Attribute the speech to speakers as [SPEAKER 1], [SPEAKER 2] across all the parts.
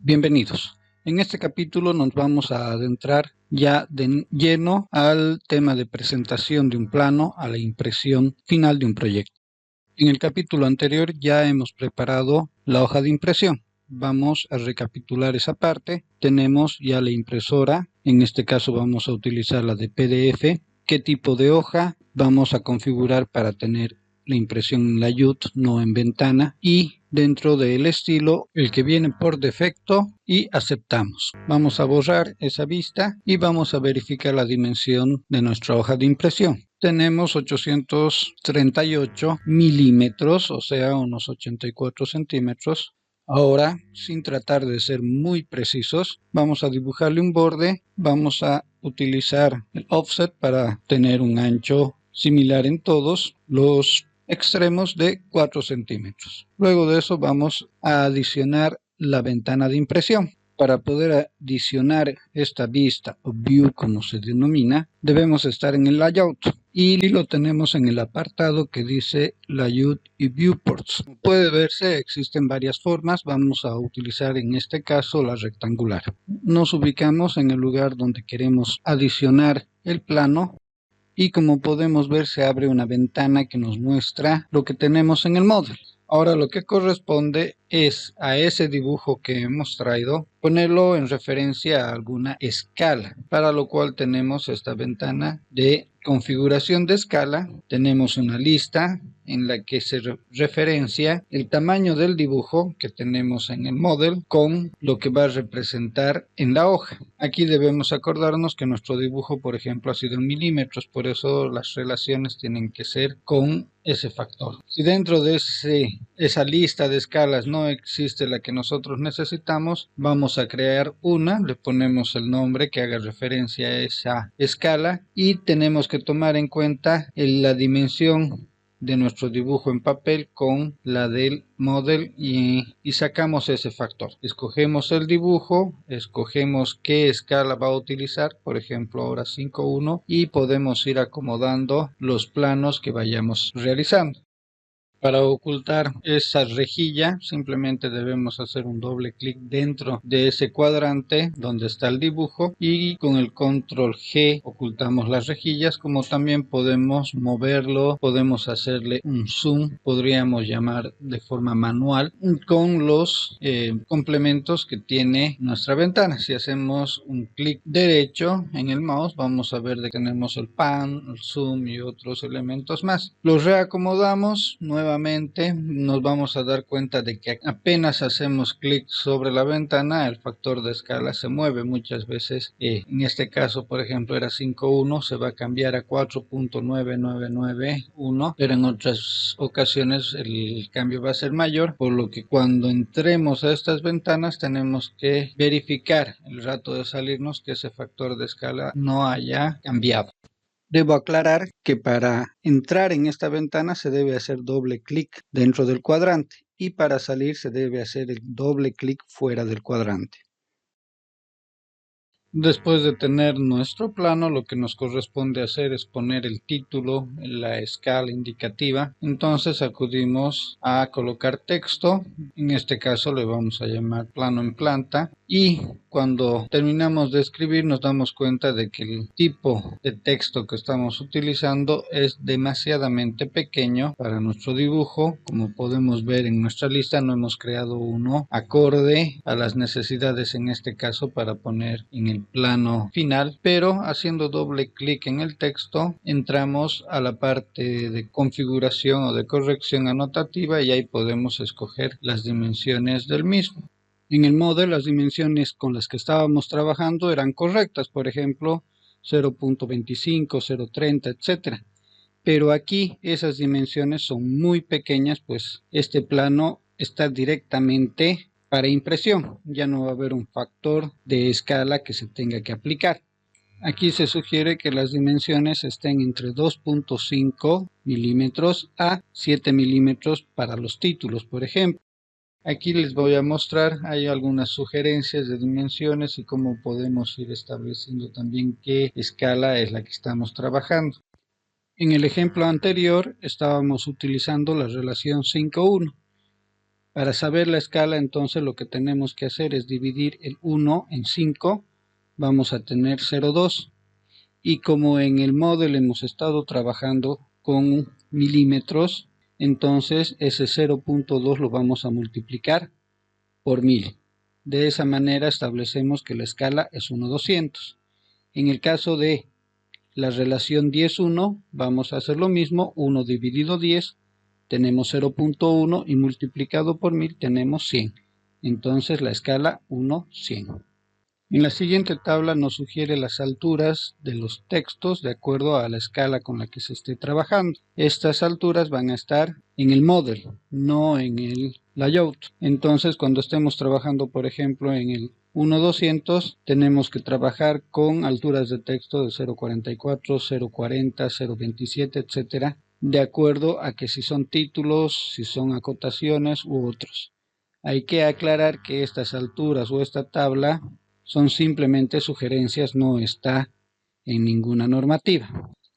[SPEAKER 1] Bienvenidos. En este capítulo nos vamos a adentrar ya de lleno al tema de presentación de un plano a la impresión final de un proyecto. En el capítulo anterior ya hemos preparado la hoja de impresión. Vamos a recapitular esa parte. Tenemos ya la impresora, en este caso vamos a utilizar la de PDF. ¿Qué tipo de hoja vamos a configurar para tener la impresión en layout, no en ventana? Y dentro del estilo, el que viene por defecto, y aceptamos. Vamos a borrar esa vista y vamos a verificar la dimensión de nuestra hoja de impresión. Tenemos 838 milímetros, o sea, unos 84 centímetros. Ahora, sin tratar de ser muy precisos, vamos a dibujarle un borde. Vamos a utilizar el offset para tener un ancho similar en todos los extremos de 4 centímetros. Luego de eso vamos a adicionar la ventana de impresión. Para poder adicionar esta vista o view, como se denomina, debemos estar en el layout y lo tenemos en el apartado que dice layout y viewports. Como puede verse, existen varias formas. Vamos a utilizar en este caso la rectangular. Nos ubicamos en el lugar donde queremos adicionar el plano. Y como podemos ver, se abre una ventana que nos muestra lo que tenemos en el model. Ahora lo que corresponde es a ese dibujo que hemos traído, ponerlo en referencia a alguna escala, para lo cual tenemos esta ventana de configuración de escala. Tenemos una lista en la que se referencia el tamaño del dibujo que tenemos en el model con lo que va a representar en la hoja. Aquí debemos acordarnos que nuestro dibujo, por ejemplo, ha sido en milímetros, por eso las relaciones tienen que ser con ese factor. Si dentro de esa lista de escalas no existe la que nosotros necesitamos, vamos a crear una, le ponemos el nombre que haga referencia a esa escala y tenemos que tomar en cuenta la dimensión de nuestro dibujo en papel con la del model y sacamos ese factor. Escogemos el dibujo, escogemos qué escala va a utilizar, por ejemplo ahora 5:1, y podemos ir acomodando los planos que vayamos realizando. Para ocultar esa rejilla simplemente debemos hacer un doble clic dentro de ese cuadrante donde está el dibujo y con el control G ocultamos las rejillas. Como también podemos moverlo, podemos hacerle un zoom, podríamos llamar de forma manual con los complementos que tiene nuestra ventana. Si hacemos un clic derecho en el mouse, vamos a ver que tenemos el pan, el zoom y otros elementos más. Los reacomodamos nuevamente. Nos vamos a dar cuenta de que apenas hacemos clic sobre la ventana, el factor de escala se mueve. Muchas veces, en este caso, por ejemplo, era 5:1, se va a cambiar a 4.9991, pero en otras ocasiones el cambio va a ser mayor, por lo que cuando entremos a estas ventanas tenemos que verificar el rato de salirnos que ese factor de escala no haya cambiado. Debo aclarar que para entrar en esta ventana se debe hacer doble clic dentro del cuadrante y para salir se debe hacer el doble clic fuera del cuadrante. Después de tener nuestro plano, lo que nos corresponde hacer es poner el título en la escala indicativa. Entonces acudimos a colocar texto. En este caso le vamos a llamar plano en planta. Y cuando terminamos de escribir nos damos cuenta de que el tipo de texto que estamos utilizando es demasiadamente pequeño para nuestro dibujo. Como podemos ver en nuestra lista, no hemos creado uno acorde a las necesidades en este caso para poner en el plano final, pero haciendo doble clic en el texto entramos a la parte de configuración o de corrección anotativa y ahí podemos escoger las dimensiones del mismo. En el model las dimensiones con las que estábamos trabajando eran correctas, por ejemplo 0.25, 0.30, etc. Pero aquí esas dimensiones son muy pequeñas, pues este plano está directamente para impresión. Ya no va a haber un factor de escala que se tenga que aplicar. Aquí se sugiere que las dimensiones estén entre 2.5 milímetros a 7 milímetros para los títulos, por ejemplo. Aquí les voy a mostrar, hay algunas sugerencias de dimensiones y cómo podemos ir estableciendo también qué escala es la que estamos trabajando. En el ejemplo anterior estábamos utilizando la relación 5:1. Para saber la escala, entonces lo que tenemos que hacer es dividir el 1 en 5. Vamos a tener 0,2. Y como en el model hemos estado trabajando con milímetros, entonces ese 0,2 lo vamos a multiplicar por 1000. De esa manera establecemos que la escala es 1/200. En el caso de la relación 10:1, vamos a hacer lo mismo. 1 dividido 10, tenemos 0,1 y multiplicado por 1000 tenemos 100. Entonces la escala 1/100. En la siguiente tabla nos sugiere las alturas de los textos de acuerdo a la escala con la que se esté trabajando. Estas alturas van a estar en el model, no en el layout. Entonces, cuando estemos trabajando, por ejemplo, en el 1/200, tenemos que trabajar con alturas de texto de 0,44, 0,40, 0,27, etcétera, de acuerdo a que si son títulos, si son acotaciones u otros. Hay que aclarar que estas alturas o esta tabla son simplemente sugerencias, no está en ninguna normativa.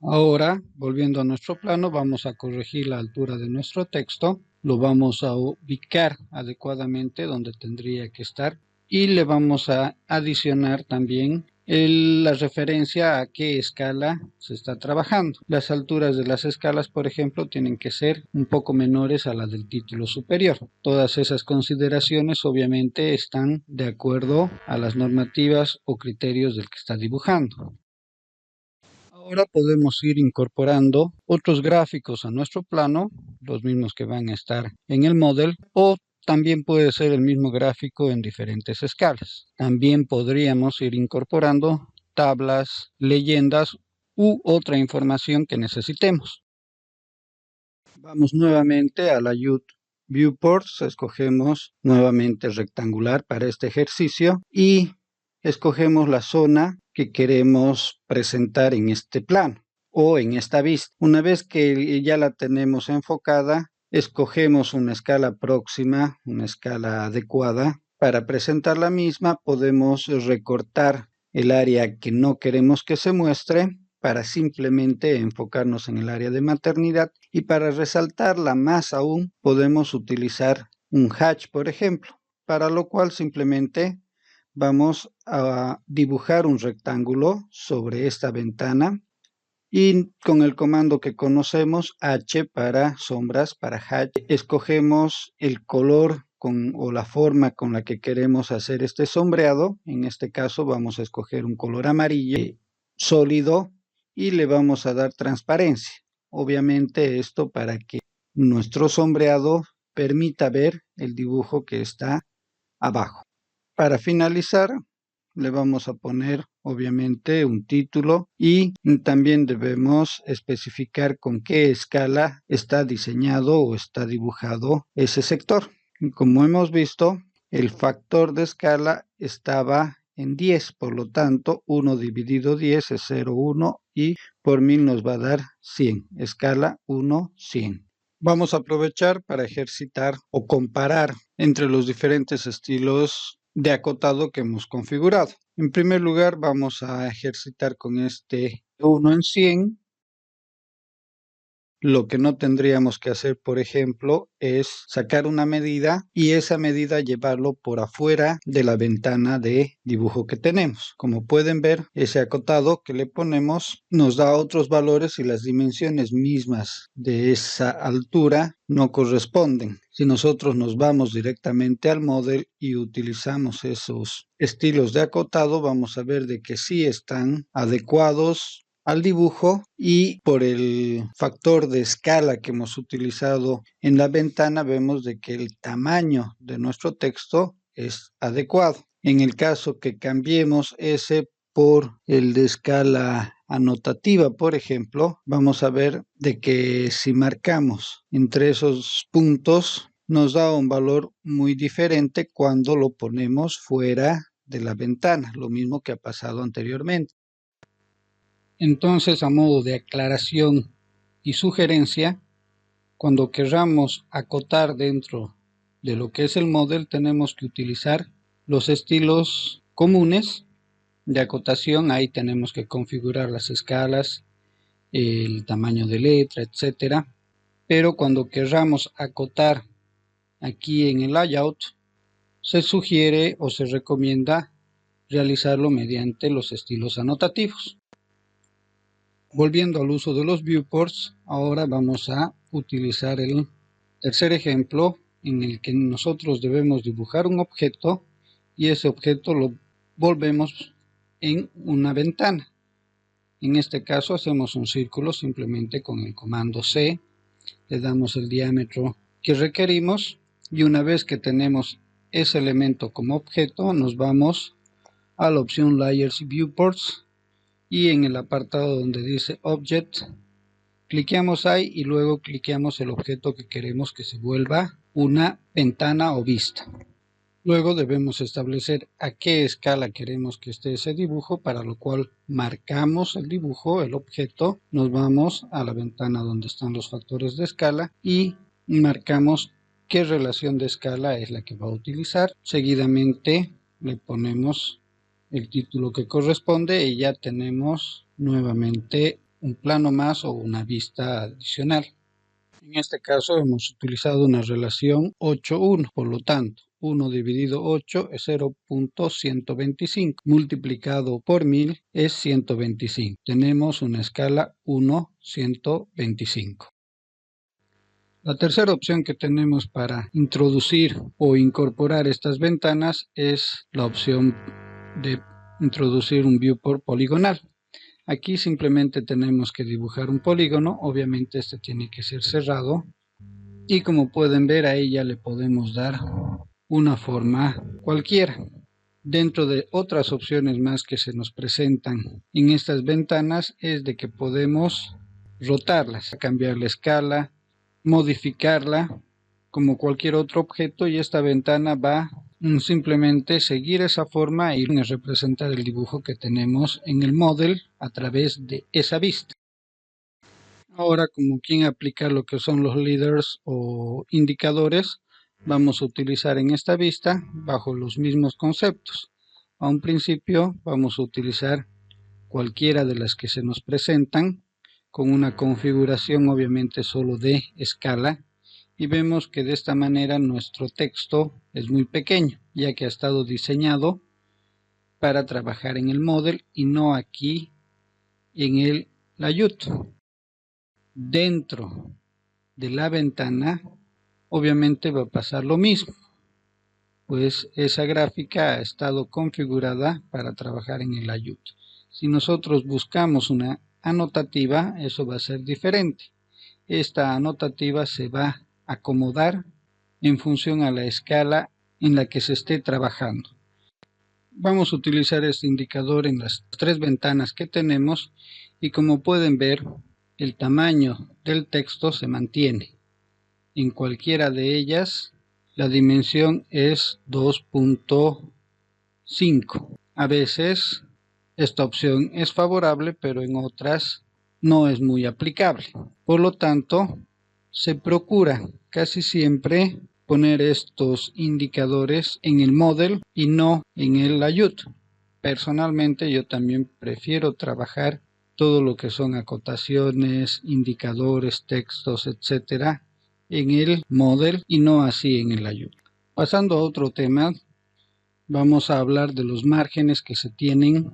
[SPEAKER 1] Ahora, volviendo a nuestro plano, vamos a corregir la altura de nuestro texto, lo vamos a ubicar adecuadamente donde tendría que estar y le vamos a adicionar también la referencia a qué escala se está trabajando. Las alturas de las escalas, por ejemplo, tienen que ser un poco menores a las del título superior. Todas esas consideraciones obviamente están de acuerdo a las normativas o criterios del que está dibujando. Ahora podemos ir incorporando otros gráficos a nuestro plano, los mismos que van a estar en el model, o también puede ser el mismo gráfico en diferentes escalas. También podríamos ir incorporando tablas, leyendas u otra información que necesitemos. Vamos nuevamente a la Viewports, escogemos nuevamente rectangular para este ejercicio y escogemos la zona que queremos presentar en este plano o en esta vista. Una vez que ya la tenemos enfocada, escogemos una escala próxima, una escala adecuada. Para presentar la misma podemos recortar el área que no queremos que se muestre para simplemente enfocarnos en el área de maternidad, y para resaltarla más aún podemos utilizar un hatch, por ejemplo, para lo cual simplemente vamos a dibujar un rectángulo sobre esta ventana y con el comando que conocemos, H para sombras, para hatch, escogemos el color o la forma con la que queremos hacer este sombreado. En este caso vamos a escoger un color amarillo sólido y le vamos a dar transparencia. Obviamente esto para que nuestro sombreado permita ver el dibujo que está abajo. Para finalizar, le vamos a poner obviamente un título y también debemos especificar con qué escala está diseñado o está dibujado ese sector. Como hemos visto, el factor de escala estaba en 10, por lo tanto 1 dividido 10 es 0,1 y por 1000 nos va a dar 100, escala 1/100. Vamos a aprovechar para ejercitar o comparar entre los diferentes estilos de acotado que hemos configurado. En primer lugar, vamos a ejercitar con este 1 en 100. Lo que no tendríamos que hacer, por ejemplo, es sacar una medida y esa medida llevarlo por afuera de la ventana de dibujo que tenemos. Como pueden ver, ese acotado que le ponemos nos da otros valores y las dimensiones mismas de esa altura no corresponden. Si nosotros nos vamos directamente al model y utilizamos esos estilos de acotado, vamos a ver de que sí están adecuados al dibujo, y por el factor de escala que hemos utilizado en la ventana vemos de que el tamaño de nuestro texto es adecuado. En el caso que cambiemos ese por el de escala anotativa, por ejemplo, vamos a ver de que si marcamos entre esos puntos nos da un valor muy diferente cuando lo ponemos fuera de la ventana, lo mismo que ha pasado anteriormente. Entonces, a modo de aclaración y sugerencia, cuando queramos acotar dentro de lo que es el model, tenemos que utilizar los estilos comunes de acotación. Ahí tenemos que configurar las escalas, el tamaño de letra, etcétera. Pero cuando queramos acotar aquí en el layout se sugiere o se recomienda realizarlo mediante los estilos anotativos. Volviendo al uso de los viewports, ahora vamos a utilizar el tercer ejemplo en el que nosotros debemos dibujar un objeto y ese objeto lo volvemos en una ventana. En este caso hacemos un círculo simplemente con el comando C, le damos el diámetro que requerimos y una vez que tenemos ese elemento como objeto nos vamos a la opción Layers y Viewports y en el apartado donde dice Object cliqueamos ahí y luego cliqueamos el objeto que queremos que se vuelva una ventana o vista. Luego debemos establecer a qué escala queremos que esté ese dibujo, para lo cual marcamos el dibujo, el objeto, nos vamos a la ventana donde están los factores de escala y marcamos qué relación de escala es la que va a utilizar. Seguidamente le ponemos el título que corresponde y ya tenemos nuevamente un plano más o una vista adicional. En este caso hemos utilizado una relación 8:1, por lo tanto 1 dividido 8 es 0.125, multiplicado por 1000 es 125. Tenemos una escala 1:125. La tercera opción que tenemos para introducir o incorporar estas ventanas es la opción de introducir un viewport poligonal. Aquí simplemente tenemos que dibujar un polígono, obviamente este tiene que ser cerrado y como pueden ver ahí ya le podemos dar una forma cualquiera. Dentro de otras opciones más que se nos presentan en estas ventanas es de que podemos rotarlas, cambiar la escala, modificarla como cualquier otro objeto y esta ventana va simplemente seguir esa forma y representar el dibujo que tenemos en el model a través de esa vista. Ahora, como quien aplica lo que son los leaders o indicadores, vamos a utilizar en esta vista bajo los mismos conceptos. A un principio vamos a utilizar cualquiera de las que se nos presentan con una configuración obviamente solo de escala. Y vemos que de esta manera nuestro texto es muy pequeño, ya que ha estado diseñado para trabajar en el model y no aquí en el layout. Dentro de la ventana, obviamente va a pasar lo mismo, pues esa gráfica ha estado configurada para trabajar en el layout. Si nosotros buscamos una anotativa, eso va a ser diferente. Esta anotativa se va acomodar en función a la escala en la que se esté trabajando. Vamos a utilizar este indicador en las tres ventanas que tenemos y como pueden ver el tamaño del texto se mantiene. En cualquiera de ellas la dimensión es 2.5. A veces esta opción es favorable pero en otras no es muy aplicable. Por lo tanto, se procura casi siempre poner estos indicadores en el model y no en el layout. Personalmente yo también prefiero trabajar todo lo que son acotaciones, indicadores, textos, etcétera, en el model y no así en el layout. Pasando a otro tema, vamos a hablar de los márgenes que se tienen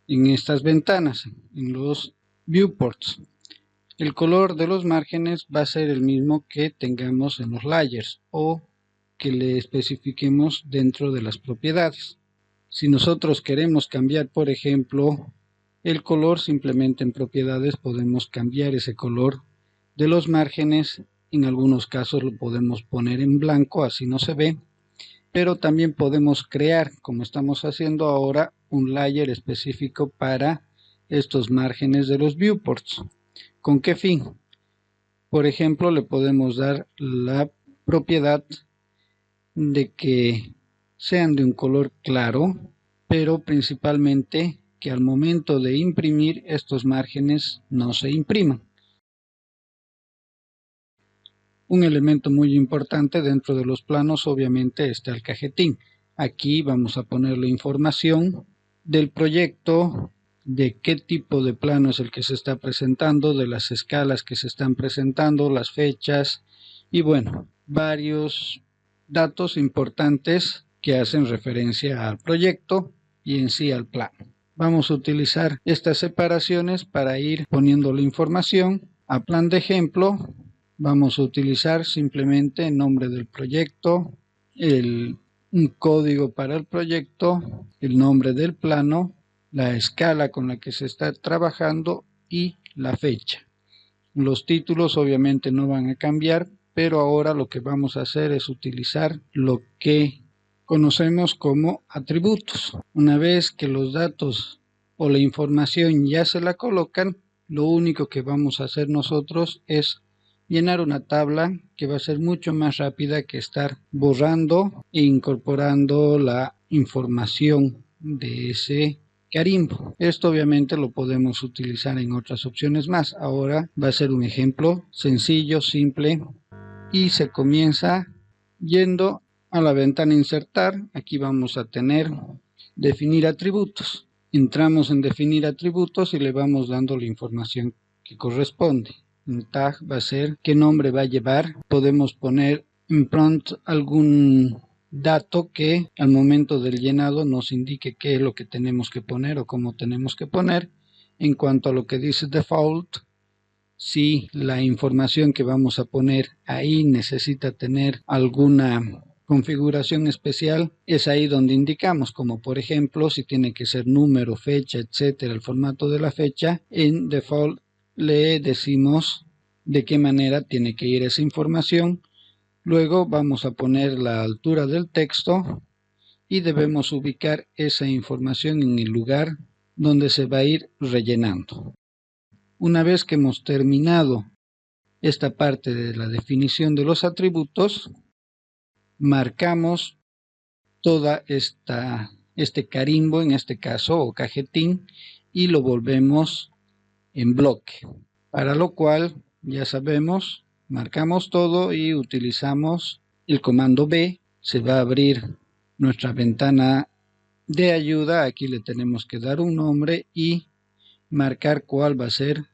[SPEAKER 1] en estas ventanas, en los viewports. El color de los márgenes va a ser el mismo que tengamos en los layers o que le especifiquemos dentro de las propiedades. Si nosotros queremos cambiar, por ejemplo, el color, simplemente en propiedades podemos cambiar ese color de los márgenes. En algunos casos lo podemos poner en blanco, así no se ve. Pero también podemos crear, como estamos haciendo ahora, un layer específico para estos márgenes de los viewports. ¿Con qué fin? Por ejemplo, le podemos dar la propiedad de que sean de un color claro, pero principalmente que al momento de imprimir estos márgenes no se impriman. Un elemento muy importante dentro de los planos obviamente está el cajetín. Aquí vamos a poner la información del proyecto, de qué tipo de plano es el que se está presentando, de las escalas que se están presentando, las fechas y bueno, varios datos importantes que hacen referencia al proyecto y en sí al plano. Vamos a utilizar estas separaciones para ir poniendo la información. A plan de ejemplo, vamos a utilizar simplemente el nombre del proyecto, un código para el proyecto, el nombre del plano, la escala con la que se está trabajando y la fecha. Los títulos obviamente no van a cambiar, pero ahora lo que vamos a hacer es utilizar lo que conocemos como atributos. Una vez que los datos o la información ya se la colocan, lo único que vamos a hacer nosotros es llenar una tabla que va a ser mucho más rápida que estar borrando e incorporando la información de ese carimbo. Esto obviamente lo podemos utilizar en otras opciones más. Ahora va a ser un ejemplo sencillo, simple, y se comienza yendo a la ventana insertar. Aquí vamos a tener definir atributos. Entramos en definir atributos y le vamos dando la información que corresponde. Un tag va a ser qué nombre va a llevar. Podemos poner en prompt algún dato que al momento del llenado nos indique qué es lo que tenemos que poner o cómo tenemos que poner. En cuanto a lo que dice default, si la información que vamos a poner ahí necesita tener alguna configuración especial, es ahí donde indicamos, como por ejemplo si tiene que ser número, fecha, etcétera, el formato de la fecha. En default le decimos de qué manera tiene que ir esa información. Luego vamos a poner la altura del texto y debemos ubicar esa información en el lugar donde se va a ir rellenando. Una vez que hemos terminado esta parte de la definición de los atributos, marcamos toda este carimbo, en este caso, o cajetín, y lo volvemos en bloque. Para lo cual, ya sabemos, marcamos todo y utilizamos el comando B. Se va a abrir nuestra ventana de ayuda. Aquí le tenemos que dar un nombre y marcar cuál va a ser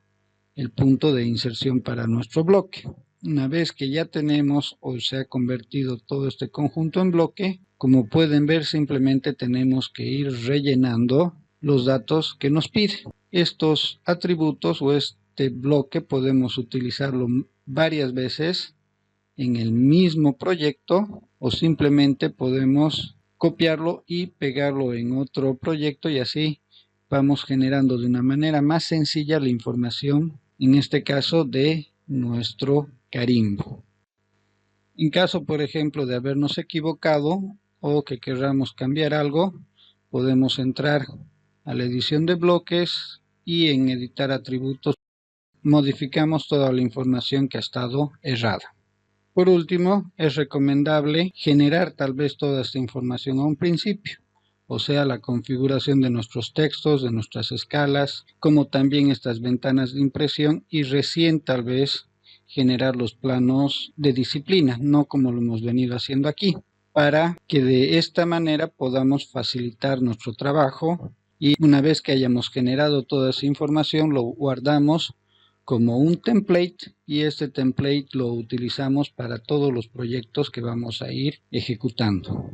[SPEAKER 1] el punto de inserción para nuestro bloque. Una vez que ya tenemos o se ha convertido todo este conjunto en bloque, como pueden ver, simplemente tenemos que ir rellenando los datos que nos pide. Estos atributos o este bloque podemos utilizarlo varias veces en el mismo proyecto o simplemente podemos copiarlo y pegarlo en otro proyecto y así vamos generando de una manera más sencilla la información, en este caso de nuestro carimbo. En caso, por ejemplo, de habernos equivocado o que queramos cambiar algo, podemos entrar a la edición de bloques y en editar atributos modificamos toda la información que ha estado errada. Por último, es recomendable generar tal vez toda esta información a un principio, o sea, la configuración de nuestros textos, de nuestras escalas, como también estas ventanas de impresión y recién tal vez generar los planos de disciplina, no como lo hemos venido haciendo aquí, para que de esta manera podamos facilitar nuestro trabajo y una vez que hayamos generado toda esa información lo guardamos como un template y este template lo utilizamos para todos los proyectos que vamos a ir ejecutando.